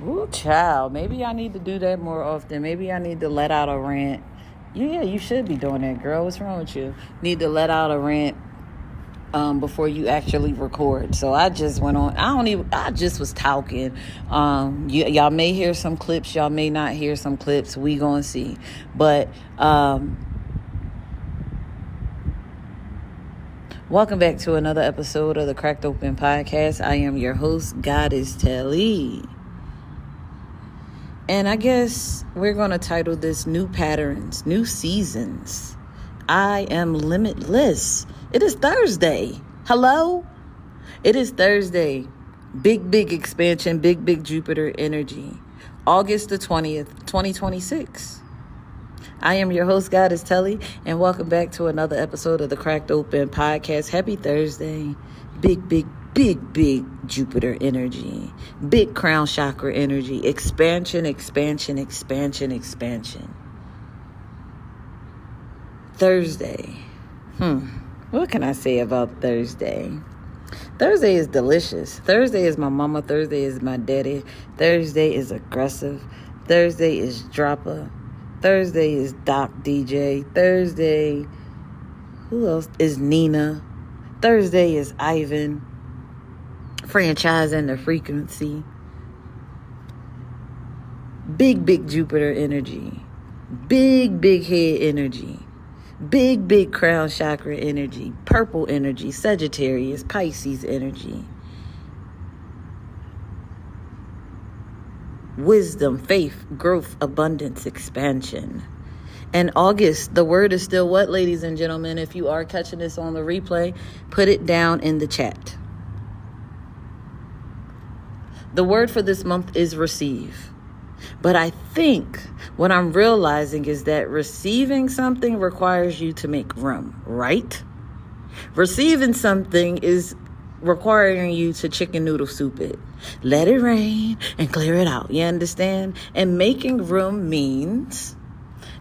Ooh, child. Maybe I need to do that more often. Maybe I need to let out a rant. Yeah, you should be doing that, girl. What's wrong with you? Need to let out a rant before you actually record. So I just went on. I just was talking. Y'all may hear some clips. Y'all may not hear some clips. We gonna see. But welcome back to another episode of the Cracked Open Podcast. I am your host, Goddess Telly. And I guess we're going to title this New Patterns, New Seasons. I am limitless. It is Thursday. Hello? It is Thursday. Big expansion, big Jupiter energy. August the 20th, 2026. I am your host, Goddess Telly, and welcome back to another episode of the Cracked Open Podcast. Happy Thursday. Big Jupiter energy. Big crown chakra energy. Expansion. Thursday. What can I say about Thursday? Thursday is delicious. Thursday is my mama. Thursday is my daddy. Thursday is aggressive. Thursday is dropper. Thursday is Doc DJ. Thursday, who else? Is Nina. Thursday is Ivan. Franchising the frequency. Big Jupiter energy. Big head energy. Big crown chakra energy. Purple energy. Sagittarius, Pisces energy. Wisdom, faith, growth, abundance, expansion. And August, the word is still what, ladies and gentlemen? If you are catching this on the replay, put it down in the chat. The word for this month is receive. But I think what I'm realizing is that receiving something requires you to make room, right? Receiving something is requiring you to chicken noodle soup it. Let it rain and clear it out. You understand? And making room means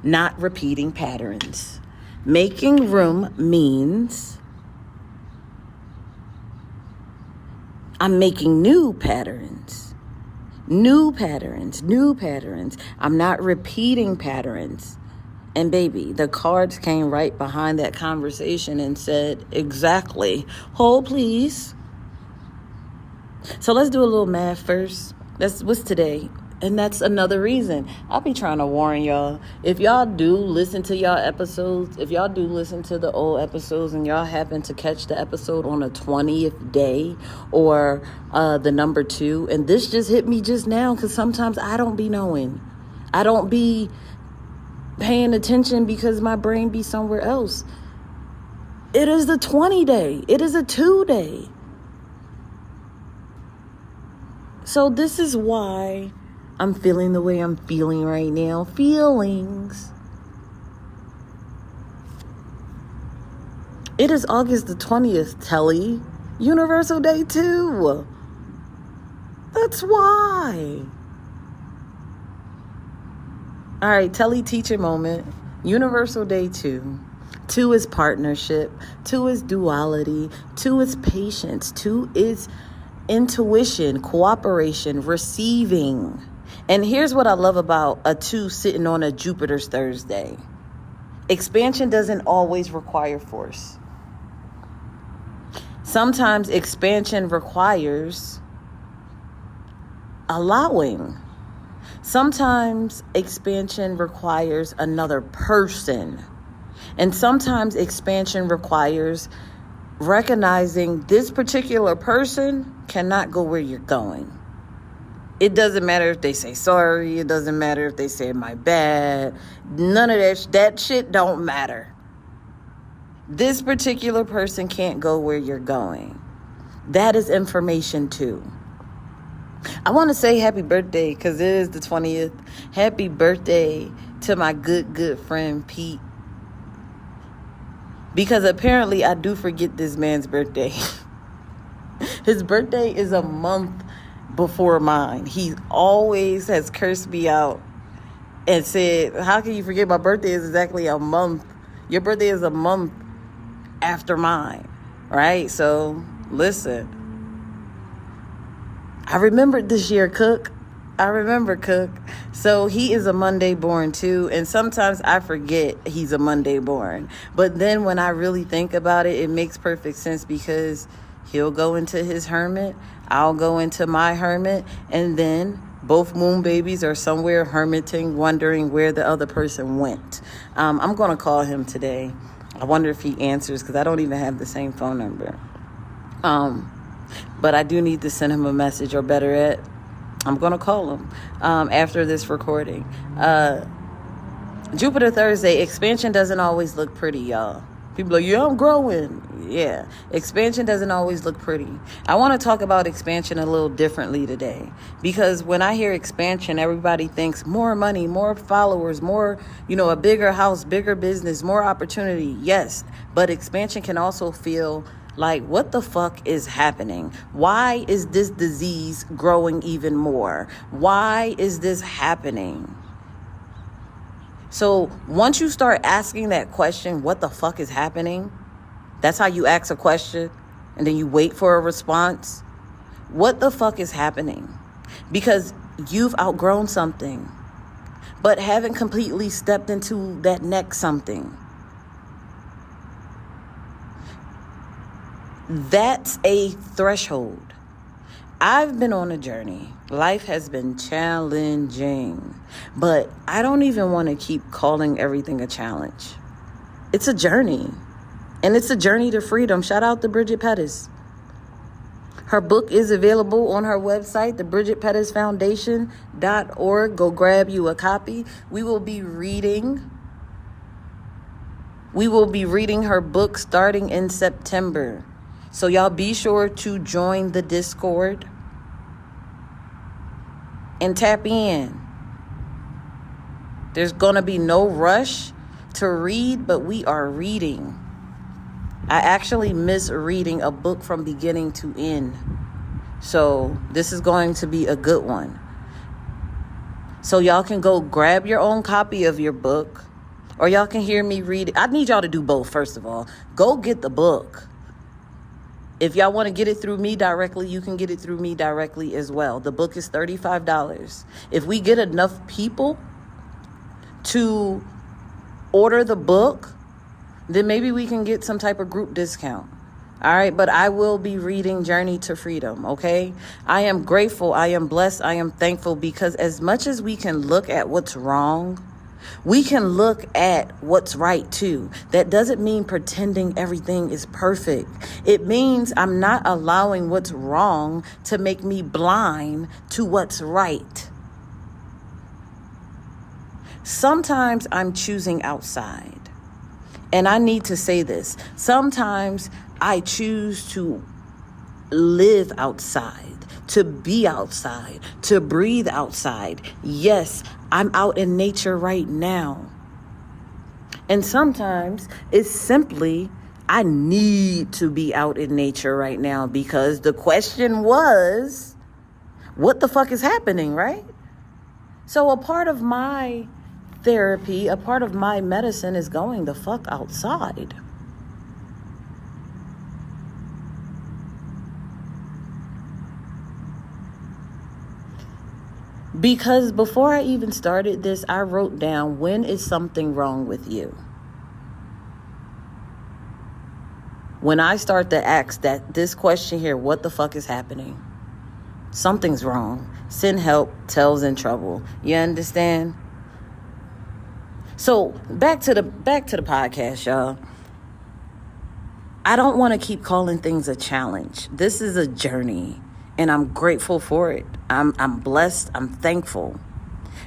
not repeating patterns. Making room means I'm making new patterns. New patterns. I'm not repeating patterns. And baby, the cards came right behind that conversation and said, exactly. Hold, please. So let's do a little math first. What's today? And that's another reason. I'll be trying to warn y'all. If y'all do listen to y'all episodes, if y'all do listen to the old episodes and y'all happen to catch the episode on the 20th day or the number 2, and this just hit me just now because sometimes I don't be knowing. I don't be paying attention because my brain be somewhere else. It is the 20 day. It is a 2 day. So this is why I'm feeling the way I'm feeling right now. Feelings. It is August the 20th, Telly. Universal Day 2. That's why. All right, Telly teacher moment. Universal Day 2. 2 is partnership. 2 is duality. 2 is patience. 2 is intuition, cooperation, receiving. And here's what I love about a 2 sitting on a Jupiter's Thursday. Expansion doesn't always require force. Sometimes expansion requires allowing. Sometimes expansion requires another person. And sometimes expansion requires recognizing this particular person cannot go where you're going. It doesn't matter if they say sorry. It doesn't matter if they say my bad. None of that shit don't matter. This particular person can't go where you're going. That is information too. I want to say happy birthday because it is the 20th. Happy birthday to my good friend Pete. Because apparently I do forget this man's birthday. His birthday is a month before mine. He always has cursed me out and said, how can you forget my birthday is exactly a month? Your birthday is a month after mine, right? So listen, I remembered this year, Cook. I remember Cook. So he is a Monday born too. And sometimes I forget he's a Monday born. But then when I really think about it, it makes perfect sense because he'll go into his hermit. I'll go into my hermit. And then both moon babies are somewhere hermiting, wondering where the other person went. I'm going to call him today. I wonder if he answers because I don't even have the same phone number. But I do need to send him a message, or better yet, I'm going to call him after this recording. Jupiter Thursday, expansion doesn't always look pretty, y'all. People are like, yeah, I'm growing. Yeah, expansion doesn't always look pretty. I want to talk about expansion a little differently today. Because when I hear expansion, everybody thinks more money, more followers, more, a bigger house, bigger business, more opportunity. Yes, but expansion can also feel like, what the fuck is happening? Why is this disease growing even more? Why is this happening? So once you start asking that question, what the fuck is happening? That's how you ask a question and then you wait for a response. What the fuck is happening? Because you've outgrown something, but haven't completely stepped into that next something. That's a threshold. I've been on a journey. Life has been challenging, but I don't even want to keep calling everything a challenge. It's a journey, and it's a journey to freedom. Shout out to Bridget Pettis. Her book is available on her website, thebridgetpettisfoundation.org. Go grab you a copy. We will be reading her book starting in September. So y'all be sure to join the Discord and tap in. There's going to be no rush to read, but we are reading. I actually miss reading a book from beginning to end. So this is going to be a good one. So y'all can go grab your own copy of your book, or y'all can hear me read it. I need y'all to do both, first of all. Go get the book. If y'all want to get it through me directly, you can get it through me directly as well. The book is $35. If we get enough people to order the book, then maybe we can get some type of group discount. All right, but I will be reading Journey to Freedom, okay? I am grateful, I am blessed, I am thankful, because as much as we can look at what's wrong, we can look at what's right too. That doesn't mean pretending everything is perfect. It means I'm not allowing what's wrong to make me blind to what's right. Sometimes I'm choosing outside. And I need to say this. Sometimes I choose to live outside, to be outside, to breathe outside. Yes, I'm out in nature right now. And sometimes it's simply, I need to be out in nature right now because the question was, what the fuck is happening, right? So a part of my therapy, a part of my medicine is going the fuck outside. Because before I even started this, I wrote down, when is something wrong with you? When I start to ask this question here, what the fuck is happening? Something's wrong. Send help, tells in trouble. You understand? So back to the podcast, y'all. I don't want to keep calling things a challenge. This is a journey. And I'm grateful for it. I'm blessed. I'm thankful.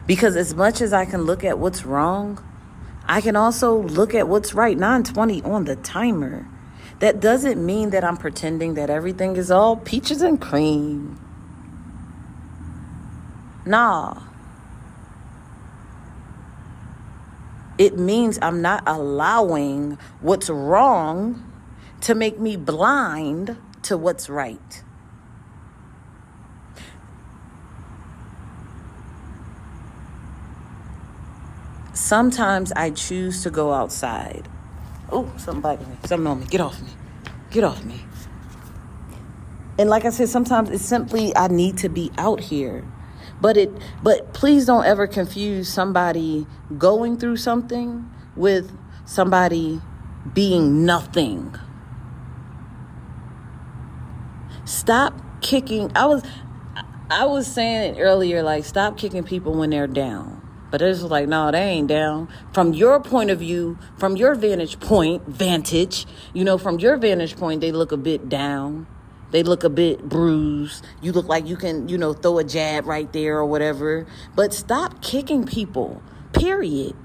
Because as much as I can look at what's wrong, I can also look at what's right. 9:20 on the timer. That doesn't mean that I'm pretending that everything is all peaches and cream. Nah. It means I'm not allowing what's wrong to make me blind to what's right. Sometimes I choose to go outside. Oh, something biting me. Something on me. Get off me. Get off me. And like I said, sometimes it's simply I need to be out here. But please don't ever confuse somebody going through something with somebody being nothing. Stop kicking. I was saying it earlier, like, stop kicking people when they're down. But it's like, no, they ain't down. From your point of view, from your vantage, from your vantage point, they look a bit down. They look a bit bruised. You look like you can, throw a jab right there or whatever. But stop kicking people, period.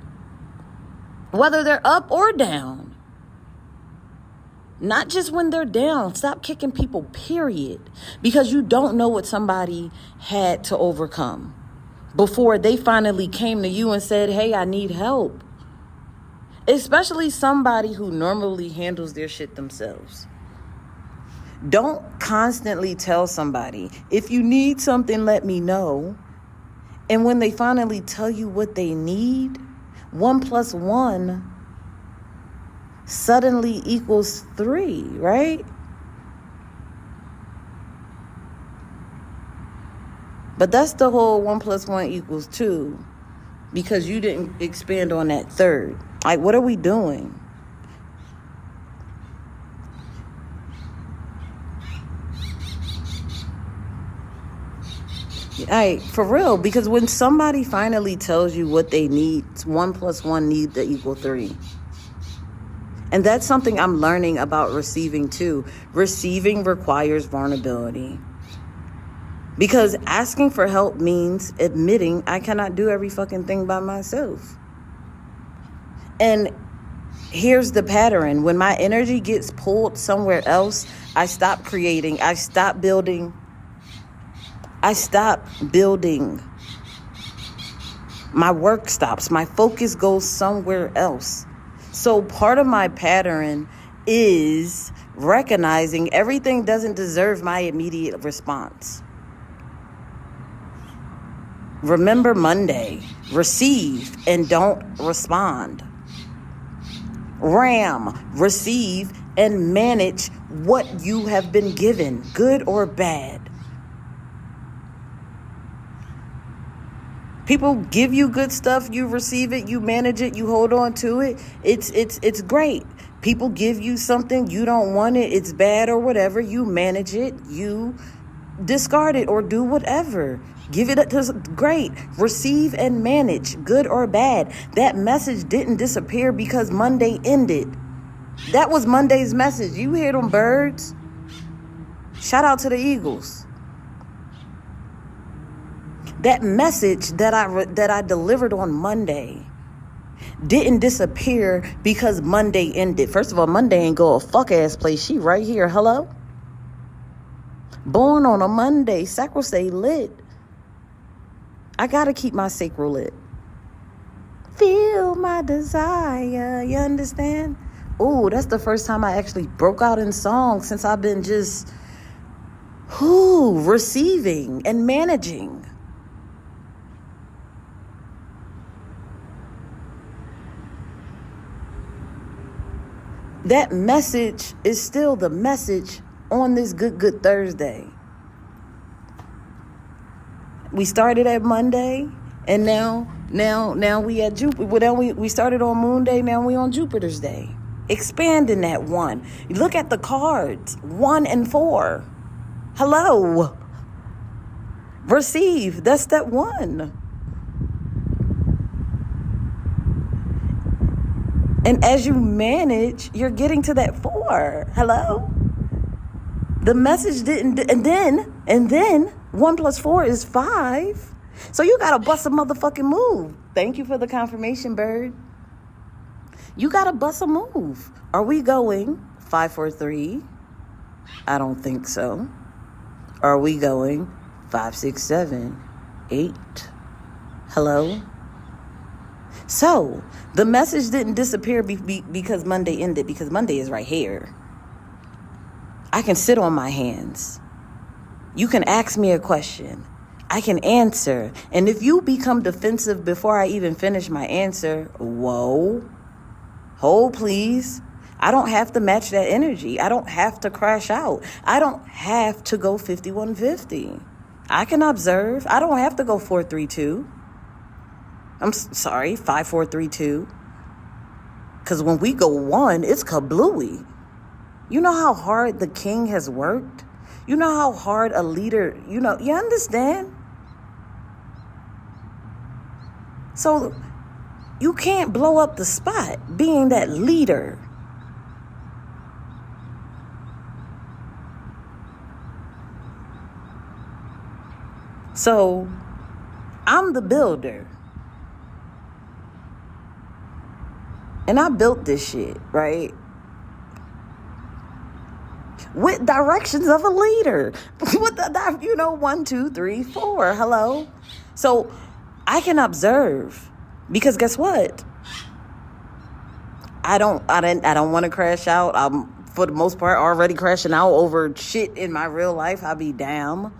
Whether they're up or down. Not just when they're down. Stop kicking people, period. Because you don't know what somebody had to overcome before they finally came to you and said, hey, I need help. Especially somebody who normally handles their shit themselves. Don't constantly tell somebody, if you need something, let me know. And when they finally tell you what they need, 1 + 1 suddenly equals 3, right? But that's the whole 1 + 1 = 2, because you didn't expand on that third. Like, what are we doing? Like, for real, because when somebody finally tells you what they need, 1 + 1 need to equal 3. And that's something I'm learning about receiving too. Receiving requires vulnerability. Because asking for help means admitting I cannot do every fucking thing by myself. And here's the pattern. When my energy gets pulled somewhere else, I stop creating. I stop building. My work stops. My focus goes somewhere else. So part of my pattern is recognizing everything doesn't deserve my immediate response. Remember Monday, receive and don't respond. RAM, receive and manage what you have been given, good or bad. People give you good stuff, you receive it, you manage it, you hold on to it. It's great. People give you something, you don't want it, it's bad or whatever, you manage it, you discard it or do whatever. Give it to great. Receive and manage, good or bad. That message didn't disappear because Monday ended. That was Monday's message. You hear them birds? Shout out to the Eagles. That message that I delivered on Monday didn't disappear because Monday ended. First of all, Monday ain't go a fuck ass place. She right here. Hello? Born on a Monday. Sacral stay lit. I gotta keep my sacral lit. Feel my desire. You understand? Ooh, that's the first time I actually broke out in song since I've been just receiving and managing. That message is still the message on this good Thursday. We started at Monday, and now we at Jupiter. Well, we started on Moon Day, now we on Jupiter's Day. Expanding that 1. Look at the cards, 1 and 4. Hello. Receive, that's step 1. And as you manage, you're getting to that 4. Hello? The message didn't, and then 1 + 4 is 5. So you gotta bust a motherfucking move. Thank you for the confirmation, bird. You gotta bust a move. Are we going 5, 4, 3? I don't think so. Are we going 5, 6, 7, 8? Hello? So, the message didn't disappear because Monday ended, because Monday is right here. I can sit on my hands. You can ask me a question. I can answer. And if you become defensive before I even finish my answer, whoa, hold please. I don't have to match that energy. I don't have to crash out. I don't have to go 5150. I can observe. I don't have to go 4-3-2. I'm sorry, 5-4-3-2. Because when we go 1, it's kablooey. You know how hard the king has worked? You know how hard a leader, you understand? So you can't blow up the spot being that leader. So I'm the builder. And I built this shit, right? With directions of a leader. With the, 1, 2, 3, 4. Hello? So I can observe. Because guess what? I don't want to crash out. I'm, for the most part, already crashing out over shit in my real life. I'll be damn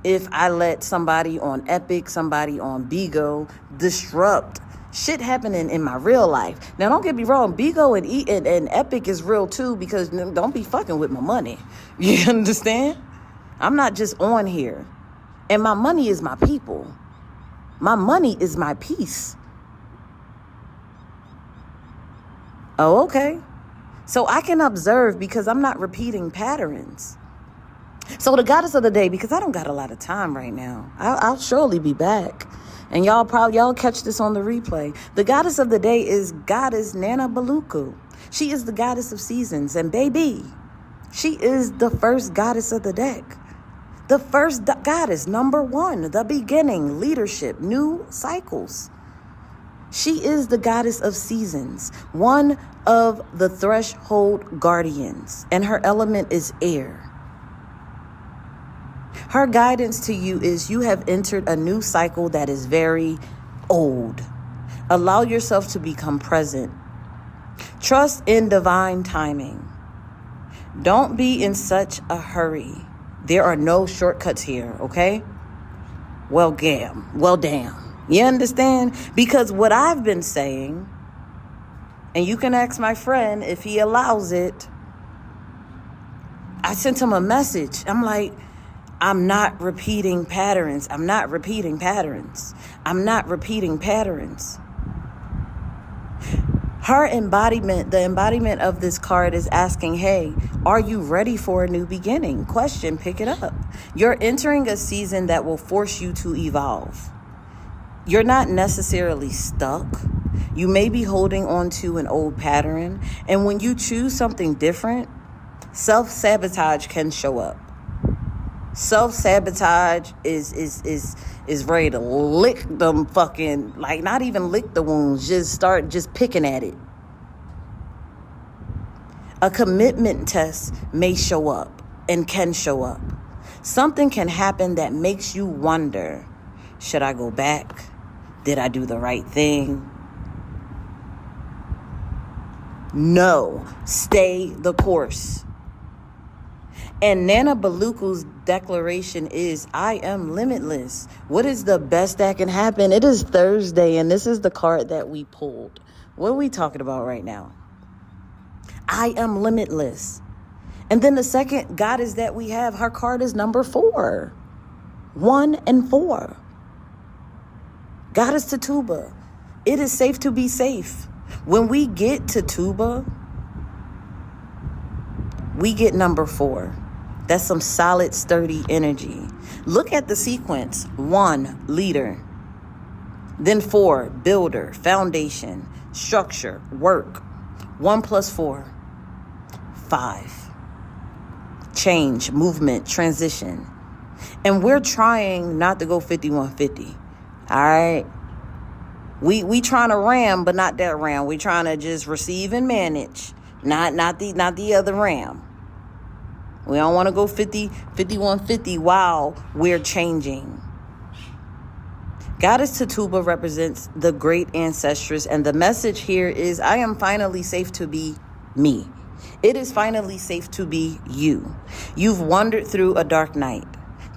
if I let somebody on Epic, somebody on Bigo disrupt shit happening in my real life. Now, don't get me wrong. Bigo and Epic is real too, because don't be fucking with my money. You understand? I'm not just on here. And my money is my people. My money is my peace. Oh, okay. So I can observe because I'm not repeating patterns. So the goddess of the day, because I don't got a lot of time right now. I'll surely be back. And y'all catch this on the replay. The goddess of the day is goddess Nana Buluku. She is the goddess of seasons. And baby, she is the first goddess of the deck. The first goddess, number 1, the beginning, leadership, new cycles. She is the goddess of seasons, one of the threshold guardians, and her element is air. Her guidance to you is you have entered a new cycle that is very old. Allow yourself to become present. Trust in divine timing. Don't be in such a hurry. There are no shortcuts here, okay? Well, damn. You understand? Because what I've been saying, and you can ask my friend if he allows it, I sent him a message. I'm like, I'm not repeating patterns. I'm not repeating patterns. I'm not repeating patterns. Her embodiment, the embodiment of this card is asking, hey, are you ready for a new beginning? Question, pick it up. You're entering a season that will force you to evolve. You're not necessarily stuck. You may be holding on to an old pattern. And when you choose something different, self-sabotage can show up. Self-sabotage is ready to lick them fucking, like not even lick the wounds, just start just picking at it. A commitment test may show up and can show up. Something can happen that makes you wonder, should I go back? Did I do the right thing? No, stay the course. And Nana Buluku's declaration is, I am limitless. What is the best that can happen? It is Thursday, and this is the card that we pulled. What are we talking about right now? I am limitless. And then the second goddess that we have, her card is number 4. 1 and 4. Goddess Tituba. It is safe to be safe. When we get to Tituba, we get number 4. That's some solid, sturdy energy. Look at the sequence. 1, leader. Then 4, builder, foundation, structure, work. 1 + 4, 5. Change, movement, transition. And we're trying not to go 5150. All right? We trying to ram, but not that ram. We trying to just receive and manage. Not the other ram. We don't want to go 5150 while we're changing. Goddess Tituba represents the great ancestress, and the message here is, I am finally safe to be me. It is finally safe to be you. You've wandered through a dark night.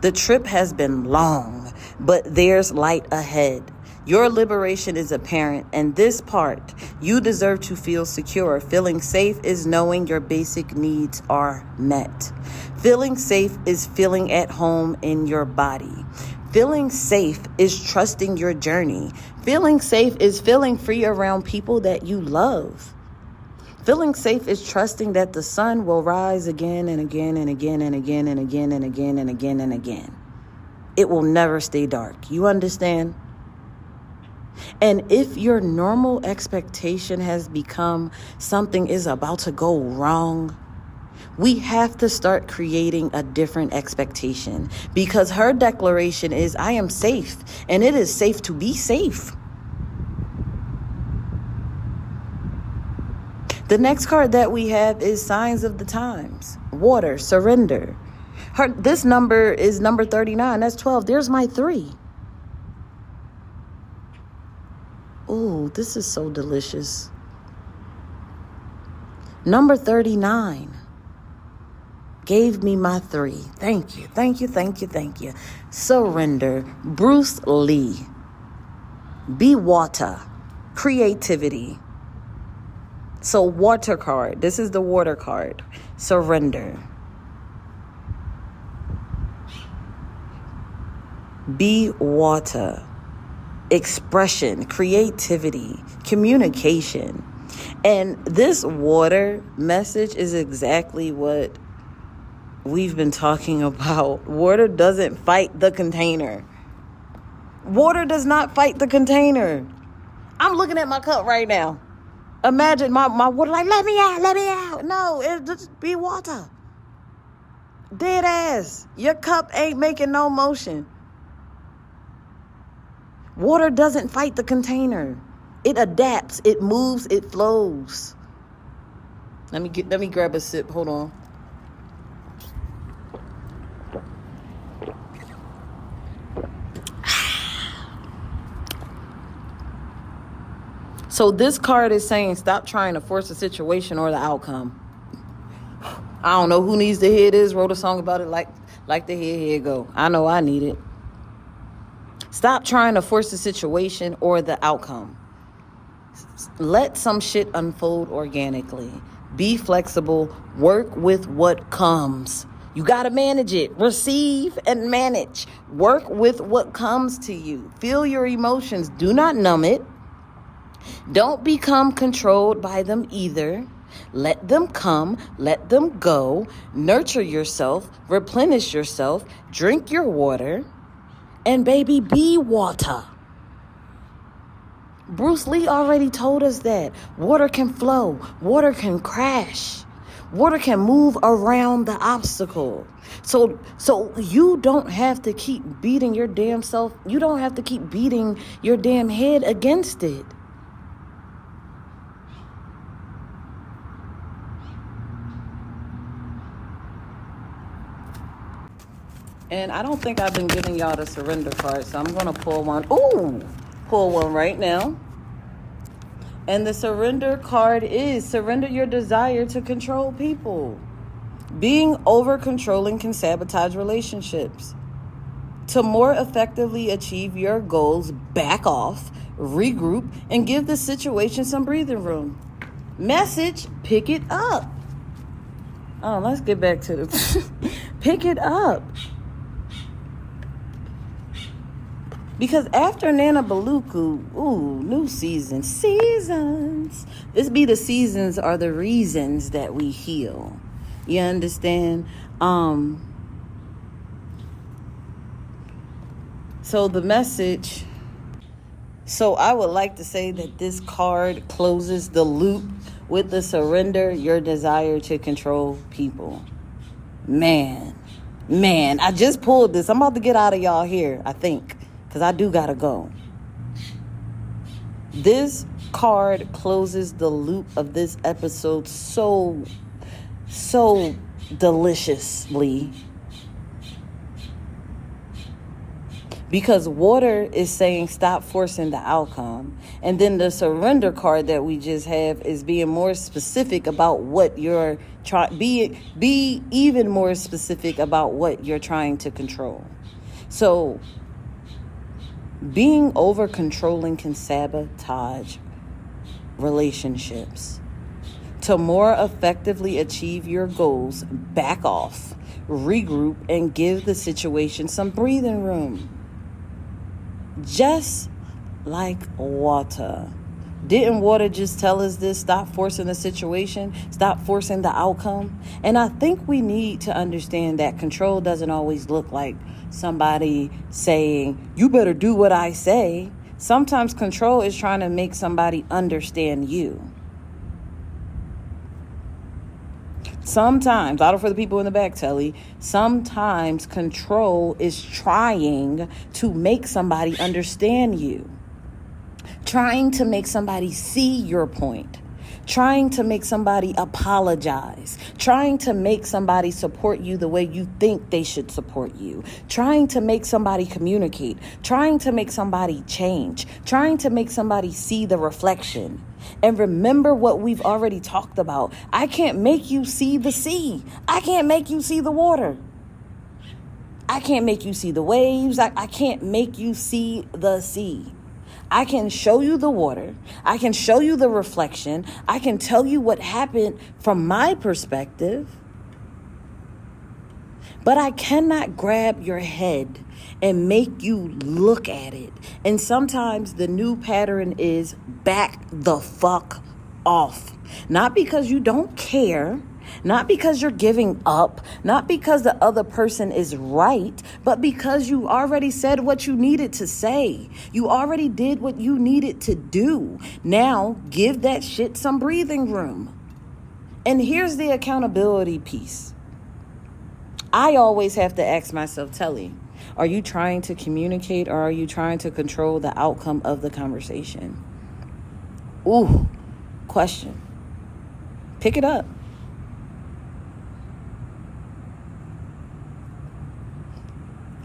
The trip has been long, but there's light ahead. Your liberation is apparent, and this part, you deserve to feel secure. Feeling safe is knowing your basic needs are met. Feeling safe is feeling at home in your body. Feeling safe is trusting your journey. Feeling safe is feeling free around people that you love. Feeling safe is trusting that the sun will rise again and again and again and again and again and again and again and again. It will never stay dark. You understand? And if your normal expectation has become something is about to go wrong, we have to start creating a different expectation, because her declaration is, I am safe, and it is safe to be safe. The next card that we have is Signs of the Times. Water, surrender. This number is number 39. That's 12. There's my 3. Ooh, this is so delicious. Number 39 gave me my 3. Thank you, thank you, thank you, thank you. Surrender. Bruce Lee. Be water. Creativity. So water card. This is the water card. Surrender. Be water. Expression, creativity, communication. And this water message is exactly what we've been talking about. Water doesn't fight the container. Water does not fight the container. I'm looking at my cup right now. Imagine my water like, let me out. No, it just be water. Dead ass. Your cup ain't making no motion. Water doesn't fight the container. It adapts, it moves, it flows. Let me grab a sip. Hold on. So this card is saying stop trying to force the situation or the outcome. I don't know who needs to hear this. Wrote a song about it like to hear it go. I know I need it. Stop trying to force the situation or the outcome. Let some shit unfold organically. Be flexible. Work with what comes. You got to manage it. Receive and manage. Work with what comes to you. Feel your emotions. Do not numb it. Don't become controlled by them either. Let them come. Let them go. Nurture yourself. Replenish yourself. Drink your water. And baby, be water. Bruce Lee already told us that. Water can flow. Water can crash. Water can move around the obstacle. So you don't have to keep beating your damn self. You don't have to keep beating your damn head against it. And I don't think I've been giving y'all the surrender card, so I'm going to pull one. Ooh, pull one right now. And the surrender card is surrender your desire to control people. Being over-controlling can sabotage relationships. To more effectively achieve your goals, back off, regroup, and give the situation some breathing room. Message, pick it up. Oh, let's get back to the... Pick it up. Because after Nana Buluku, new season. Seasons. This be the seasons are the reasons that we heal. You understand? So the message. So I would like to say that this card closes the loop with the surrender your desire to control people. Man, I just pulled this. I'm about to get out of y'all here, I think. Because I do gotta go. This card closes the loop of this episode so deliciously. Because water is saying stop forcing the outcome. And then the surrender card that we just have is being more specific about what you're trying. Be even more specific about what you're trying to control. So Being over controlling can sabotage relationships. To more effectively achieve your goals, back off, regroup, and give the situation some breathing room. Just like water. Didn't water just tell us this? Stop forcing the situation. Stop forcing the outcome. And I think we need to understand that control doesn't always look like somebody saying, you better do what I say. Sometimes control is trying to make somebody understand you. Sometimes, out for the people in the back, Telly, sometimes control is trying to make somebody understand you. Trying to make somebody see your point. Trying to make somebody apologize. Trying to make somebody support you the way you think they should support you. Trying to make somebody communicate. Trying to make somebody change. Trying to make somebody see the reflection. And remember what we've already talked about. I can't make you see the sea. I can't make you see the water. I can't make you see the waves. I can't make you see the sea. I can show you the water. I can show you the reflection. I can tell you what happened from my perspective. But I cannot grab your head and make you look at it. And sometimes the new pattern is back the fuck off. Not because you don't care, not because you're giving up, not because the other person is right, but because you already said what you needed to say. You already did what you needed to do. Now give that shit some breathing room. And here's the accountability piece. I always have to ask myself, Telly, are you trying to communicate or are you trying to control the outcome of the conversation? Ooh, question. Pick it up.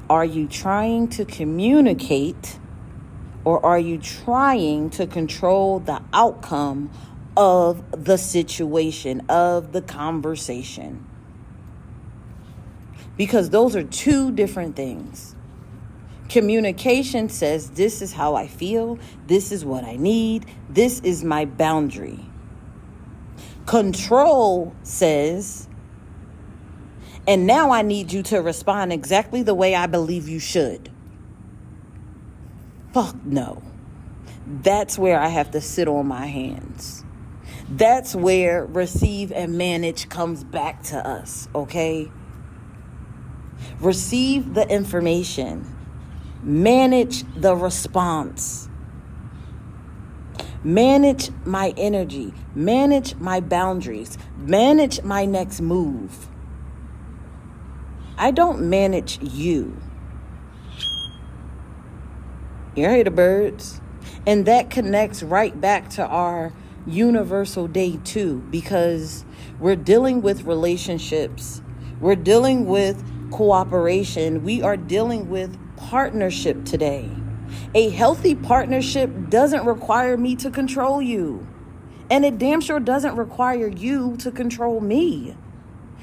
Are you trying to communicate or are you trying to control the outcome of the situation, of the conversation? Because those are two different things. Communication says, this is how I feel. This is what I need. This is my boundary. Control says, and now I need you to respond exactly the way I believe you should. Fuck no. That's where I have to sit on my hands. That's where receive and manage comes back to us, okay? Receive the information. Manage the response. Manage my energy. Manage my boundaries. Manage my next move. I don't manage you. You hear the birds? And that connects right back to our universal day 2, because we're dealing with relationships. We're dealing with cooperation. We are dealing with partnership today. A healthy partnership doesn't require me to control you. And it damn sure doesn't require you to control me.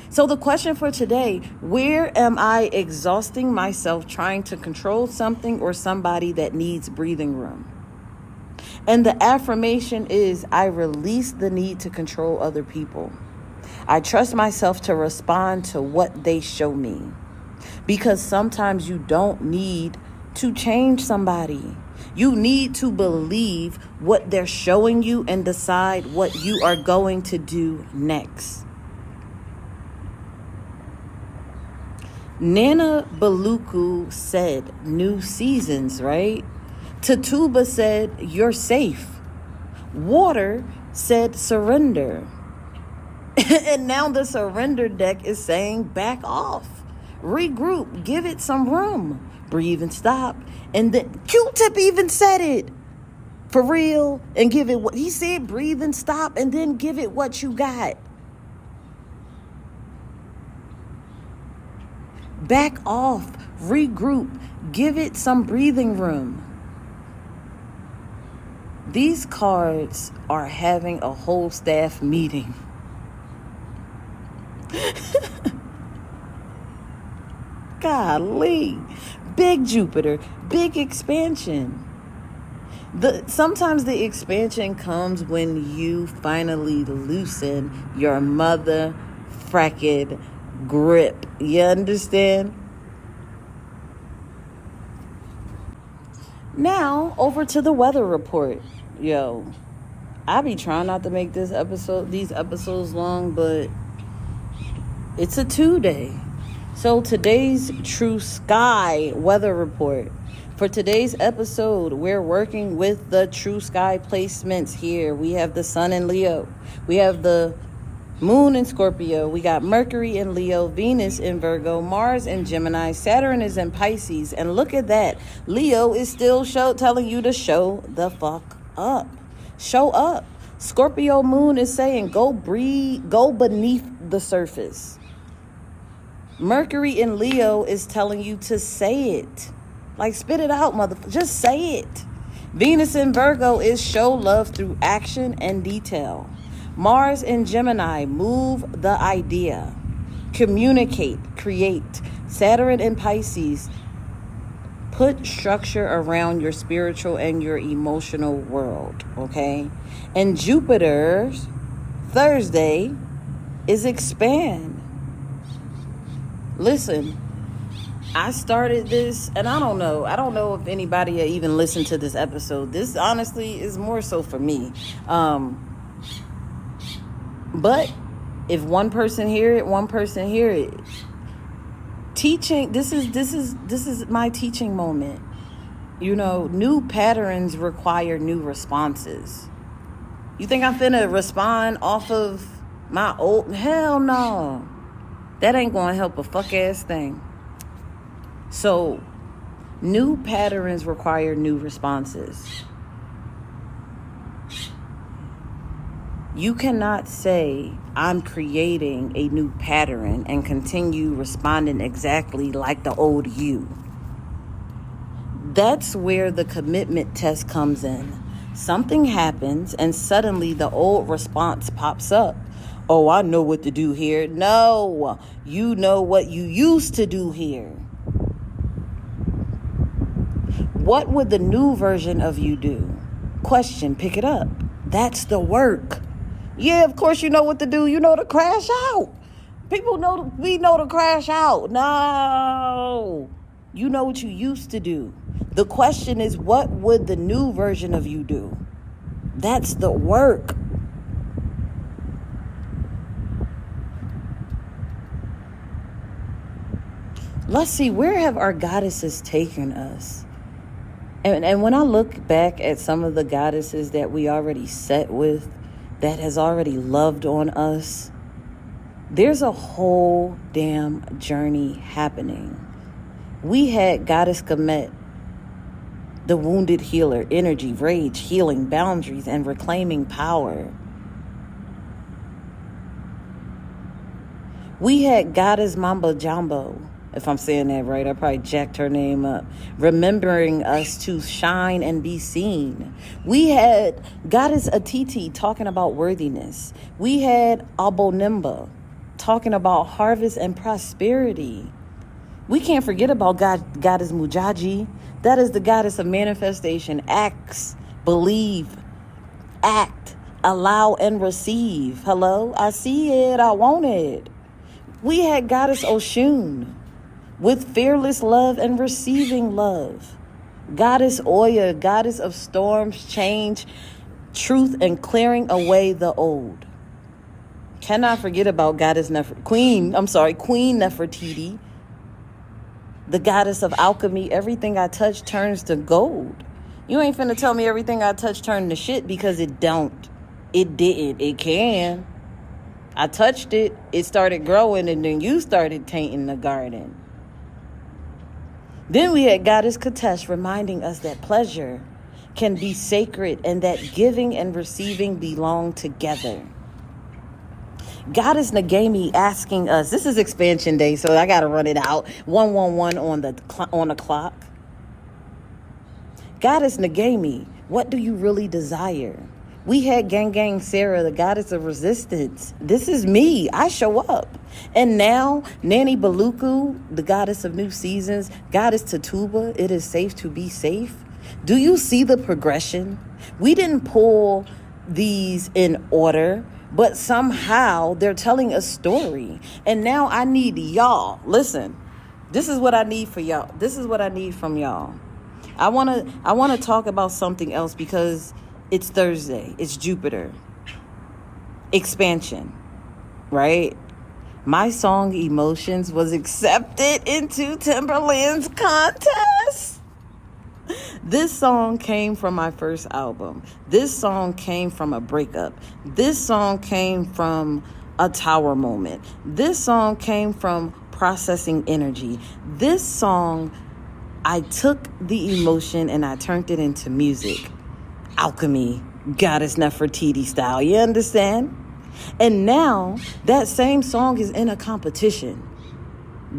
So the question for today, where am I exhausting myself trying to control something or somebody that needs breathing room? And the affirmation is, I release the need to control other people. I trust myself to respond to what they show me. Because sometimes you don't need to change somebody. You need to believe what they're showing you and decide what you are going to do next. Nana Buluku said new seasons, right? Tituba said you're safe. Water said surrender. And now the surrender deck is saying back off. Regroup. Give it some room. Breathe and stop. And then Q-Tip even said it. For real. And give it what he said. Breathe and stop. And then give it what you got. Back off. Regroup. Give it some breathing room. These cards are having a whole staff meeting. Golly. big Jupiter, big expansion. Sometimes the expansion comes when you finally loosen your mother fracking grip. You understand? Now, over to the weather report. Yo, I be trying not to make these episodes long, but it's a 2-day. So today's true sky weather report. For today's episode, we're working with the true sky placements here. We have the sun in Leo. We have the moon in Scorpio. We got Mercury in Leo, Venus in Virgo, Mars in Gemini, Saturn is in Pisces. And look at that. Leo is still telling you to show the fuck up. Show up. Scorpio moon is saying go beneath the surface. Mercury in Leo is telling you to say it. Like, spit it out, motherfucker. Just say it. Venus in Virgo is show love through action and detail. Mars in Gemini, move the idea. Communicate, create. Saturn in Pisces, put structure around your spiritual and your emotional world, okay? And Jupiter, Thursday, is expand. Listen, I started this, and I don't know if anybody even listened to this episode. This honestly is more so for me. But if one person hear it. Teaching, this is my teaching moment. You know, new patterns require new responses. You think I'm finna respond off of my old? Hell no. That ain't gonna help a fuck ass thing. So, new patterns require new responses. You cannot say, I'm creating a new pattern and continue responding exactly like the old you. That's where the commitment test comes in. Something happens and suddenly the old response pops up. Oh, I know what to do here. No, you know what you used to do here. What would the new version of you do? Question, pick it up. That's the work. Yeah, of course you know what to do. You know to crash out. People know, we know to crash out. No. You know what you used to do. The question is, what would the new version of you do? That's the work. Let's see, where have our goddesses taken us? And when I look back at some of the goddesses that we already set with, that has already loved on us, there's a whole damn journey happening. We had Goddess Kemet, the wounded healer, energy, rage, healing, boundaries, and reclaiming power. We had Goddess Mamba Jumbo, if I'm saying that right, I probably jacked her name up, remembering us to shine and be seen. We had Goddess Atiti talking about worthiness. We had Abonimba talking about harvest and prosperity. We can't forget about Goddess Mujaji. That is the goddess of manifestation. Acts, believe, act, allow, and receive. Hello? I see it. I want it. We had Goddess Oshun with fearless love and receiving love. Goddess Oya, goddess of storms, change, truth, and clearing away the old. Cannot forget about Queen Nefertiti, the goddess of alchemy. Everything I touch turns to gold. You ain't finna tell me everything I touch turned to shit, because it don't. It didn't. It can. I touched it, it started growing, and then you started tainting the garden. Then we had Goddess Katesh reminding us that pleasure can be sacred and that giving and receiving belong together. Goddess Nagami asking us, this is expansion day, so I gotta run it out. 111 on the clock. Goddess Nagami, what do you really desire? We had Gang Gang Sarah, the goddess of resistance. This is me. I show up. And now, Nanny Buluku, the goddess of new seasons, goddess Tituba, it is safe to be safe. Do you see the progression? We didn't pull these in order, but somehow they're telling a story. And now I need y'all. Listen, this is what I need for y'all. This is what I need from y'all. I want to talk about something else because it's Thursday. It's Jupiter. Expansion, right? My song Emotions was accepted into Timberland's contest. This song came from my first album. This song came from a breakup. This song came from a tower moment. This song came from processing energy. This song, I took the emotion and I turned it into music. Alchemy, Goddess Nefertiti style. You understand? And now that same song is in a competition.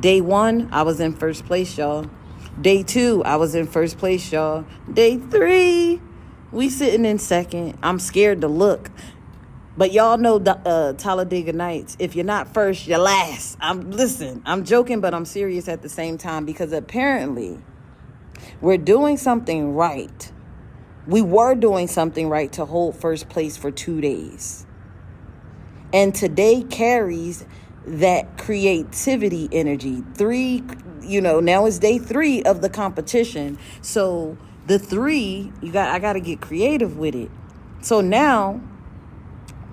Day 1, I was in first place, y'all. Day 2, I was in first place, y'all. Day 3, we sitting in second. I'm scared to look. But y'all know the Talladega Nights. If you're not first, you're last. I'm joking, but I'm serious at the same time because apparently we're doing something right. We were doing something right to hold first place for 2 days. And today carries that creativity energy. 3, now it's day 3 of the competition. So the 3, I got to get creative with it. So now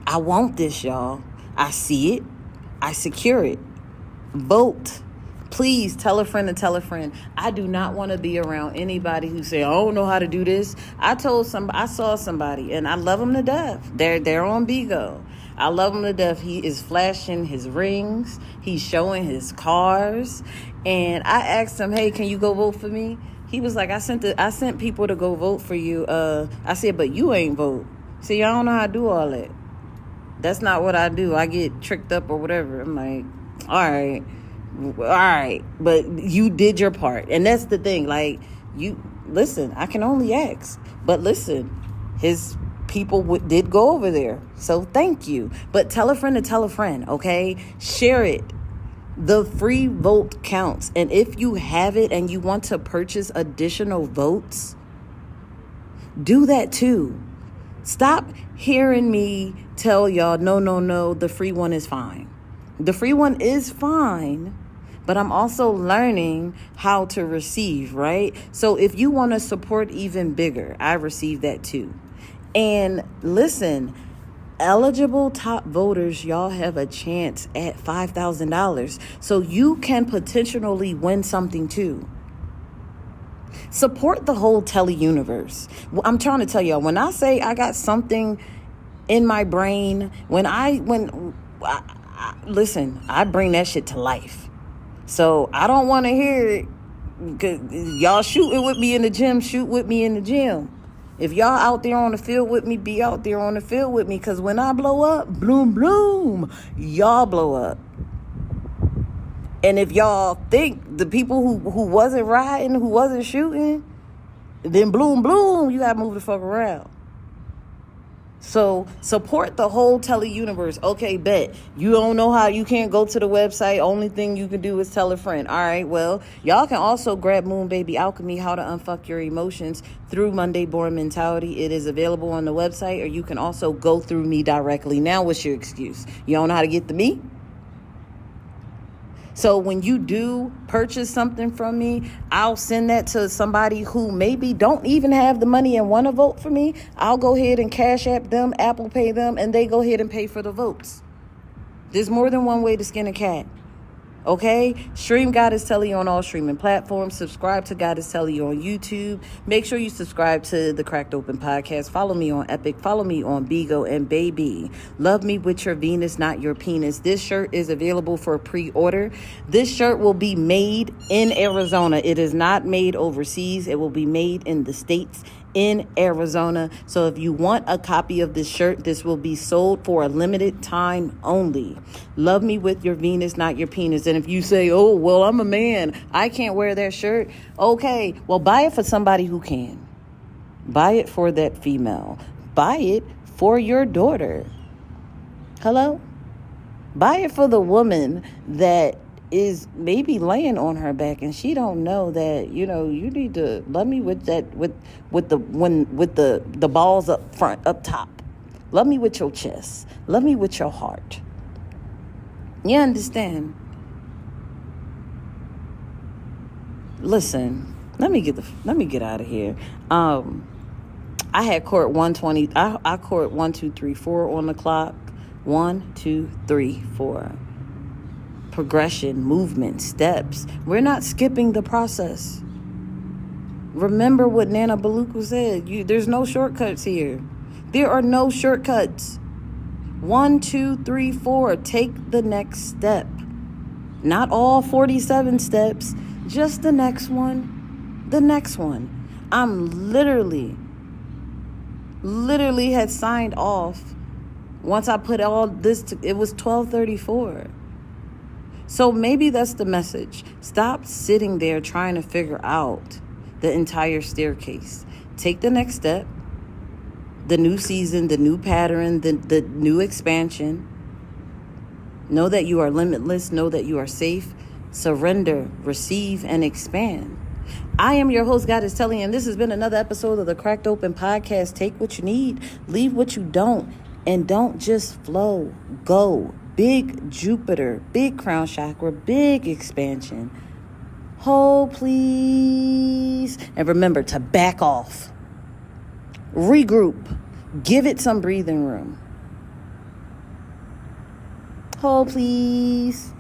I want this, y'all. I see it. I secure it. Vote. Please tell a friend to tell a friend. I do not want to be around anybody who say, I don't know how to do this. I saw somebody and I love them to death. They're on Bigo. I love him to death. He is flashing his rings. He's showing his cars. And I asked him, hey, can you go vote for me? He was like, I sent people to go vote for you. I said, but you ain't vote. See, I don't know how to do all that. That's not what I do. I get tricked up or whatever. I'm like, all right. But you did your part. And that's the thing. Like, listen, I can only ask. But listen, his people did go over there. So thank you. But tell a friend to tell a friend, okay? Share it. The free vote counts. And if you have it and you want to purchase additional votes, do that too. Stop hearing me tell y'all, no, the free one is fine. The free one is fine, but I'm also learning how to receive, right? So if you want to support even bigger, I receive that too. And listen, eligible top voters, y'all have a chance at $5,000. So you can potentially win something too. Support the whole tele-universe. I'm trying to tell y'all, when I say I got something in my brain, listen, I bring that shit to life. So I don't want to hear it. 'Cause y'all shooting with me in the gym, shoot with me in the gym. If y'all out there on the field with me, be out there on the field with me. Because when I blow up, bloom, bloom, y'all blow up. And if y'all think the people who wasn't riding, who wasn't shooting, then bloom, bloom, you got to move the fuck around. So support the whole tele-universe. Okay, bet. You don't know how, you can't go to the website. Only thing you can do is tell a friend. All right, well, y'all can also grab Moon Baby Alchemy, How to Unfuck Your Emotions through Monday Born Mentality. It is available on the website, or you can also go through me directly. Now, what's your excuse? You don't know how to get to me? So when you do purchase something from me, I'll send that to somebody who maybe don't even have the money and want to vote for me. I'll go ahead and Cash App them, Apple Pay them, and they go ahead and pay for the votes. There's more than one way to skin a cat. Okay? Stream Goddess Telly on all streaming platforms. Subscribe to Goddess Telly on YouTube. Make sure you subscribe to the Cracked Open Podcast. Follow me on Epic. Follow me on Bigo. And baby, love me with your Venus, not your penis. This shirt is available for pre-order. This shirt will be made in Arizona. It is not made overseas. It will be made in the States, in Arizona. So if you want a copy of this shirt, this will be sold for a limited time only. Love me with your Venus, not your penis. And if you say, oh, well, I'm a man, I can't wear that shirt. Okay, well, buy it for somebody who can. Buy it for that female. Buy it for your daughter. Hello? Buy it for the woman that is maybe laying on her back and she don't know that, you need to love me with that, with the balls up front, up top. Love me with your chest. Love me with your heart. You understand? Listen, let me get out of here. I had court 120. I court 1, 2, 3, 4 on the clock. 1, 2, 3, 4. Progression, movement, steps. We're not skipping the process. Remember what Nana Buluku said. There's no shortcuts here. There are no shortcuts. 1, 2, 3, 4. Take the next step. Not all 47 steps. Just the next one. The next one. I'm literally had signed off. Once I put all this, it was 12:34. So maybe that's the message. Stop sitting there trying to figure out the entire staircase. Take the next step. The new season, the new pattern, the new expansion. Know that you are limitless. Know that you are safe. Surrender, receive, and expand. I am your host, Goddess Telly, and this has been another episode of the Cracked Open Podcast. Take what you need, leave what you don't, and don't just flow. Go. Big Jupiter, big crown chakra, big expansion. Hold, please. And remember to back off. Regroup. Give it some breathing room. Hold, please.